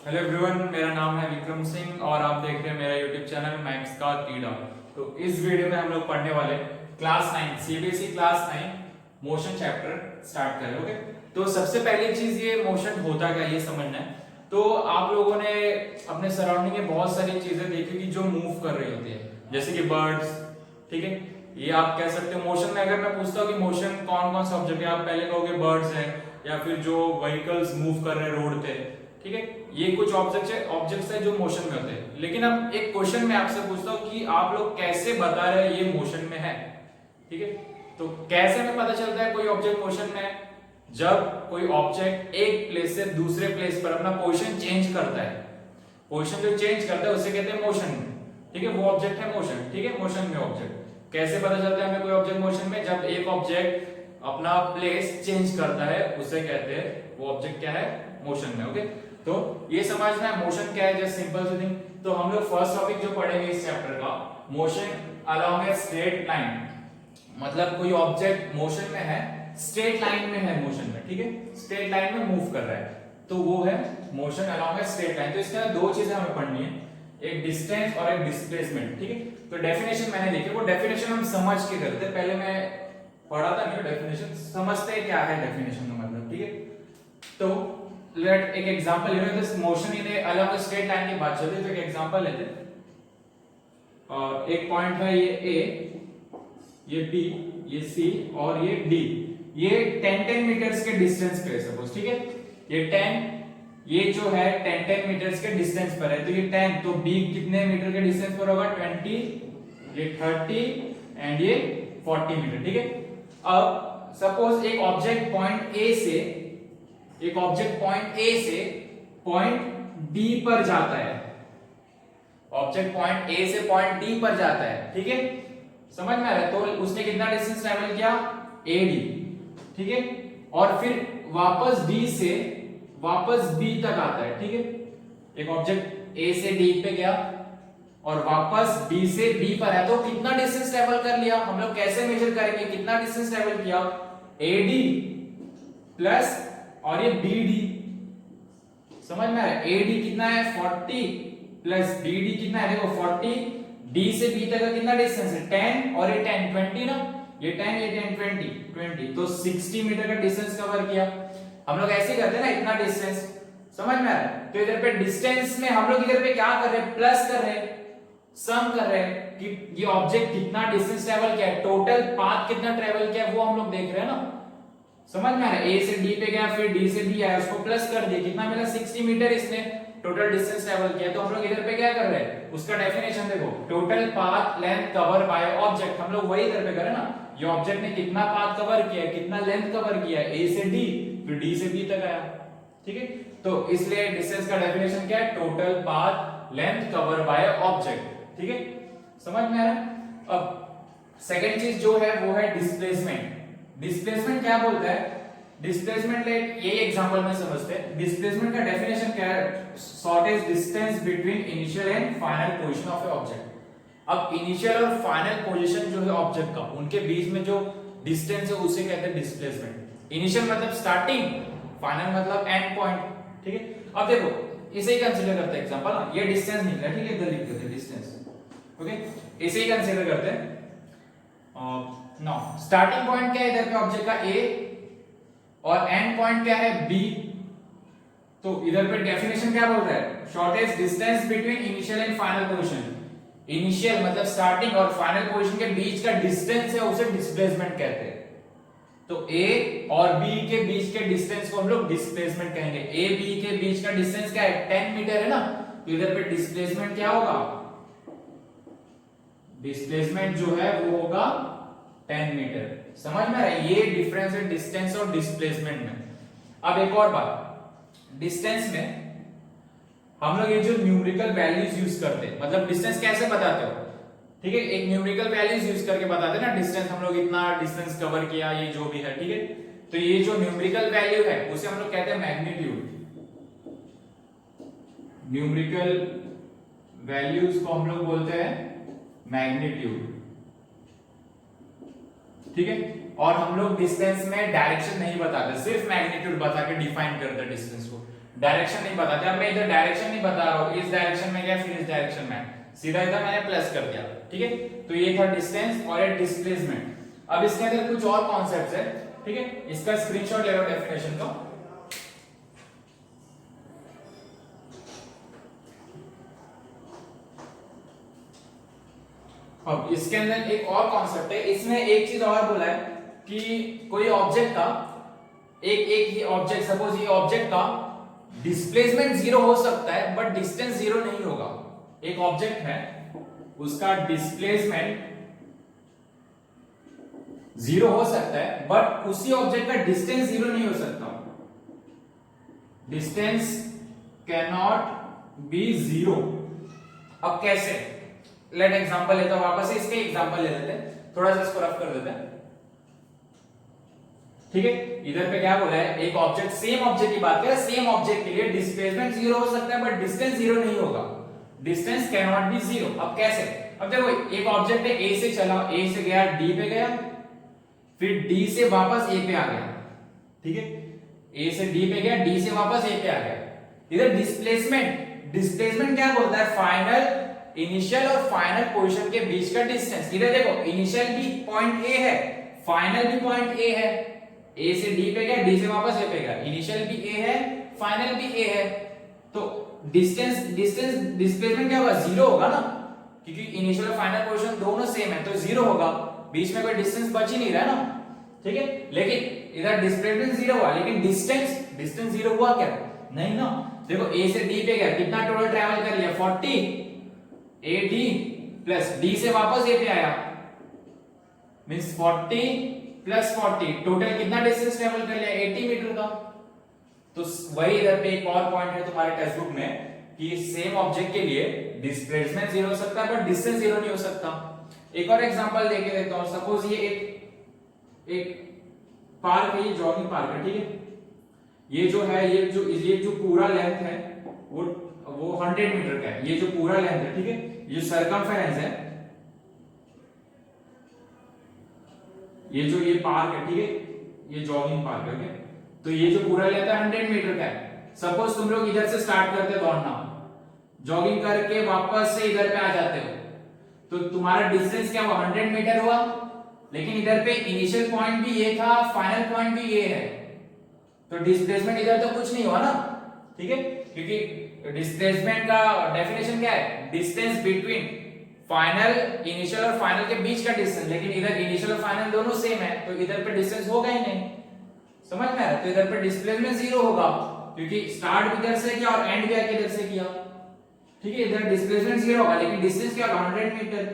Hello everyone, मेरा नाम है विक्रम सिंह और आप देख रहे हैं मेरा यूट्यूब चैनल मैथ्स का कीड़ा। तो इस वीडियो में हम लोग पढ़ने वाले class 9 CBSE class 9 motion chapter start करें। ओके, तो सबसे पहली चीज ये मोशन होता क्या ये समझना है। तो आप लोगों ने अपने सराउंडिंग में बहुत सारी चीजें देखी कि जो मूव कर रही होती है, जैसे कि बर्ड्स। ठीक है, ये आप कह सकते हो मोशन में। अगर मैं पूछता हूँ कि मोशन कौन कौन सा ऑब्जेक्ट है, आप पहले कहोगे बर्ड्स है या फिर जो व्हीकल्स मूव कर रहे हैं रोड पे। ठीक है, ये कुछ ऑब्जेक्ट्स है जो मोशन में होते हैं। लेकिन अब एक क्वेश्चन मैं आपसे पूछता हूँ कि आप लोग कैसे बता रहे हैं ये मोशन में है। ठीक है, तो कैसे हमें पता चलता है कोई ऑब्जेक्ट मोशन में है? जब कोई ऑब्जेक्ट एक प्लेस से दूसरे प्लेस पर अपना पोजीशन चेंज करता है। पोजीशन जो चेंज करता है उसे कहते हैं मोशन। ठीक है, वो ऑब्जेक्ट है मोशन। ठीक है, मोशन में ऑब्जेक्ट कैसे पता चलता है हमें कोई ऑब्जेक्ट मोशन में? जब एक ऑब्जेक्ट अपना प्लेस चेंज करता है उसे कहते हैं वो ऑब्जेक्ट क्या है, मोशन में। ओके, तो ये समझना है मोशन क्या है, जस्ट सिंपल सी थिंग। तो हम लोग फर्स्ट टॉपिक जो पढ़ेंगे इस चैप्टर का, motion along a straight line. मतलब कोई ऑब्जेक्ट मोशन में है, स्ट्रेट लाइन में है मोशन में। ठीक है, स्ट्रेट लाइन में मूव कर रहा है तो वो है motion along a straight line. तो इसके अंदर दो चीजें हमें पढ़नी है, एक डिस्टेंस और एक डिस्प्लेसमेंट। ठीक है, तो डेफिनेशन मैंने देखी, वो डेफिनेशन हम समझ के करते। पहले मैं पढ़ा था नहीं, डेफिनेशन समझते क्या है डेफिनेशन का मतलब। ठीक है, तो लेट एक एग्जांपल ले लो। This motion in a along a straight line की बात चलती है तो एक एग्जांपल लेते हैं। और एक पॉइंट है ये ए, ये बी, ये सी और ये डी। ये 10 मीटर्स के डिस्टेंस पे है सपोज। ठीक है, ये 10, ये जो है 10 मीटर्स के डिस्टेंस पर है। तो ये 10, तो बी कितने मीटर के डिस्टेंस पर होगा? 20, ये 30 एंड ये 40 मीटर। ठीक है, अब सपोज एक ऑब्जेक्ट पॉइंट ए से पॉइंट डी पर जाता है। ऑब्जेक्ट पॉइंट ए से पॉइंट डी पर जाता है। ठीक है, समझ में आ रहा है? तो उसने कितना डिस्टेंस ट्रेवल किया? एडी। ठीक है, और फिर वापस डी से वापस बी तक आता है। ठीक है, एक ऑब्जेक्ट ए से डी पे गया और वापस डी से बी पर है, तो कितना डिस्टेंस ट्रेवल कर लिया? हम लोग कैसे मेजर करेंगे कितना डिस्टेंस ट्रेवल किया? एडी प्लस और ये बीडी। समझ में आ रहा है? एडी कितना है? 40 प्लस बीडी कितना है? देखो 40, डी से बी तक का कितना डिस्टेंस है? 10 और ये 10 20 ना, ये 10 ये 10 20, तो 60 मीटर का डिस्टेंस कवर किया। हम लोग ऐसे करते हैं ना, इतना डिस्टेंस। समझ में आ रहा है? तो इधर पे डिस्टेंस में हम लोग इधर पे क्या कर रहे हैं? प्लस कर रहे हैं, सम कर रहे हैं कि ये ऑब्जेक्ट कितना डिस्टेंस ट्रेवल किया है, टोटल पाथ कितना ट्रेवल किया है वो हम लोग देख रहे हैं ना। समझ में आ रहा है? ए से डी पे गया, फिर डी से बी आया, उसको प्लस कर दिया, कितना मिला? 60 मीटर इसने टोटल डिस्टेंस ट्रेवल किया। तो हम लोग इधर पे क्या कर रहे हैं? उसका डेफिनेशन देखो, total path length cover by object. हम लोग वही इधर पे करें ना, ये ऑब्जेक्ट ने कितना पाथ कवर किया है, कितना लेंथ कवर किया है, ए से डी फिर डी से बी तक आया। ठीक है, तो इसलिए डिस्टेंस का डेफिनेशन क्या है? Total path length cover by object. ठीक है, समझ में आ रहा है? अब सेकंड चीज जो है वो है डिस्प्लेसमेंट। डिस्प्लेसमेंट क्या बोलता है? डिस्प्लेसमेंट ये एग्जांपल में समझते हैं। डिस्प्लेसमेंट का डेफिनेशन क्या है? Shortest distance between initial and final position of A object. अब इनिशियल और फाइनल पोजीशन जो है ऑब्जेक्ट का, उनके बीच में जो डिस्टेंस है उसे कहते हैं डिस्प्लेसमेंट। इनिशियल मतलब स्टार्टिंग, फाइनल मतलब एंड पॉइंट। ठीक है, अब देखो इसे ही कंसीडर करते हैं एग्जांपल ना, ये डिस्टेंस निकला। ठीक है, इधर लिख देते हैं डिस्टेंस। ओके, इसे ही कंसीडर करते हैं। नो, स्टार्टिंग पॉइंट क्या है इधर पे ऑब्जेक्ट का? ए, और एंड पॉइंट क्या है? बी। तो इधर पे डेफिनेशन क्या बोल रहा है? Shortest distance between initial and final position. Initial मतलब स्टार्टिंग और फाइनल पोजीशन के बीच का डिस्टेंस है उसे डिस्प्लेसमेंट कहते हैं। तो ए और बी के बीच के डिस्टेंस को हम लोग डिस्प्लेसमेंट कहेंगे। ए बी के बीच का डिस्टेंस क्या है? 10 मीटर है ना, तो इधर पे डिस्प्लेसमेंट क्या होगा? डिस्प्लेसमेंट जो है वो होगा 10 मीटर। समझ में आ रहा है? ये डिफरेंस है डिस्टेंस और डिस्प्लेसमेंट में। अब एक और बात, डिस्टेंस में हम लोग ये जो न्यूमेरिकल वैल्यूज यूज करते हैं, मतलब डिस्टेंस कैसे बताते हो? ठीक है, एक न्यूमेरिकल वैल्यूज यूज करके बताते हैं ना डिस्टेंस, हम लोग इतना डिस्टेंस कवर किया, ये जो भी है। ठीक है, तो ये जो न्यूमेरिकल वैल्यू है उसे हम लोग कहते हैं मैग्नीट्यूड। न्यूमेरिकल वैल्यूज को हम लोग बोलते हैं मैग्नीट्यूड। ठीक है, और हम लोग डिस्टेंस में डायरेक्शन नहीं बताते, सिर्फ मैग्नीट्यूड बता के डिफाइन करते हैं डिस्टेंस को। डायरेक्शन नहीं बताते। अब मैं इधर डायरेक्शन नहीं बता रहा हूं, इस डायरेक्शन में गया फिर इस डायरेक्शन में, सीधा इधर मैंने प्लस कर दिया, ठीक है। तो ये था डिस्टेंस और ये डिस्प्लेसमेंट। अब इसके अंदर कुछ और कॉन्सेप्ट्स है, ठीक है, इसका स्क्रीनशॉट ले लो डेफिनेशन को। अब इसके अंदर एक और कॉन्सेप्ट है, इसमें एक चीज और बोला है कि कोई ऑब्जेक्ट का एक ही ऑब्जेक्ट, सपोज ये ऑब्जेक्ट का डिस्प्लेसमेंट जीरो हो सकता है बट डिस्टेंस जीरो नहीं होगा। एक ऑब्जेक्ट है उसका डिस्प्लेसमेंट जीरो हो सकता है बट उसी ऑब्जेक्ट का डिस्टेंस जीरो नहीं हो सकता। Distance can not be zero. अब कैसे, लेट एग्जांपल लेता हूं, वापस से इसके एग्जांपल ले लेते हैं, थोड़ा सा इसको रफ कर देते हैं, ठीक है। इधर पे क्या बोला है, एक ऑब्जेक्ट, सेम ऑब्जेक्ट की बात करें, सेम ऑब्जेक्ट के लिए डिस्प्लेसमेंट जीरो हो सकता है बट डिस्टेंस जीरो नहीं होगा। Distance can not be zero. अब कैसे, अब देखो एक ऑब्जेक्ट है, ए से चला, ए से गया डी पे गया, फिर डी से वापस ए पे आ गया, ठीक है। ए से डी पे गया, डी से वापस ए पे आ गया। इधर डिस्प्लेसमेंट क्या बोलता है, फाइनल, इनिशियल और फाइनल पोजीशन के बीच का डिस्टेंस। इधर देखो इनिशियल भी पॉइंट ए है, फाइनल भी पॉइंट ए है, ए से डी पे गया, डी से वापस ए पे गया, इनिशियल भी ए है, फाइनल भी ए है, तो डिस्प्लेसमेंट क्या होगा, जीरो होगा ना, क्योंकि इनिशियल और फाइनल पोजीशन दोनों सेम है, तो जीरो होगा, बीच में कोई डिस्टेंस बच ही नहीं रहा ना, ठीक है। लेकिन इधर डिस्प्लेसमेंट जीरो हुआ, लेकिन डिस्टेंस जीरो हुआ क्या, नहीं ना। देखो ए से डी पे गया, कितना टोटल ट्रैवल कर लिया, 40, ए डी प्लस डी से वापस ए पे आया, मींस 40 प्लस 40, टोटल कितना डिस्टेंस ट्रैवल कर लिया, 80 मीटर का। तो वही इधर पे एक और पॉइंट है तुम्हारे टेक्स्ट बुक में कि सेम ऑब्जेक्ट के लिए डिस्प्लेसमेंट जीरो हो सकता है बट डिस्टेंस जीरो नहीं हो सकता। एक और एग्जांपल देके देता हूं, सपोज ये एक पार्क है, ये जॉगिंग पार्क है, ठीक है। ये जो है, ये जो पूरा लेंथ है वो 100 मीटर का है, ये जो पूरा लेंथ है, ठीक है। ये सर्कमफेरेंस है, ये जो ये पार्क है, ठीक है, ये जॉगिंग पार्क है, तो ये जो पूरा लेंथ है 100 मीटर का है। सपोज तुम लोग इधर से स्टार्ट करते दौड़ना, जॉगिंग करके वापस से इधर पे आ जाते हो, तो तुम्हारा डिस्टेंस क्या हुआ, 100 मीटर हुआ, लेकिन इधर पे इनिशियल पॉइंट भी ये था, फाइनल पॉइंट भी ये है, तो डिस्प्लेसमेंट इधर तो कुछ नहीं हुआ ना, ठीक है, क्योंकि डिस्प्लेसमेंट का डेफिनेशन क्या है, डिस्टेंस बिटवीन फाइनल, इनिशियल और फाइनल के बीच का डिस्टेंस, लेकिन इधर इनिशियल और फाइनल दोनों सेम है, तो इधर पे डिस्टेंस होगा ही नहीं, समझ में आ रहा है। तो इधर पे डिस्प्लेसमेंट जीरो होगा क्योंकि स्टार्ट भी इधर से किया और एंड भी आके इधर से किया, ठीक है। इधर डिस्प्लेसमेंट जीरो होगा लेकिन डिस्टेंस क्या होगा, 100 मीटर,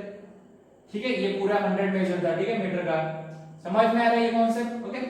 ठीक है। ये पूरा 100 मेजर था, ठीक है, मीटर का। समझ में आ रहा है ये कॉन्सेप्ट, ओके।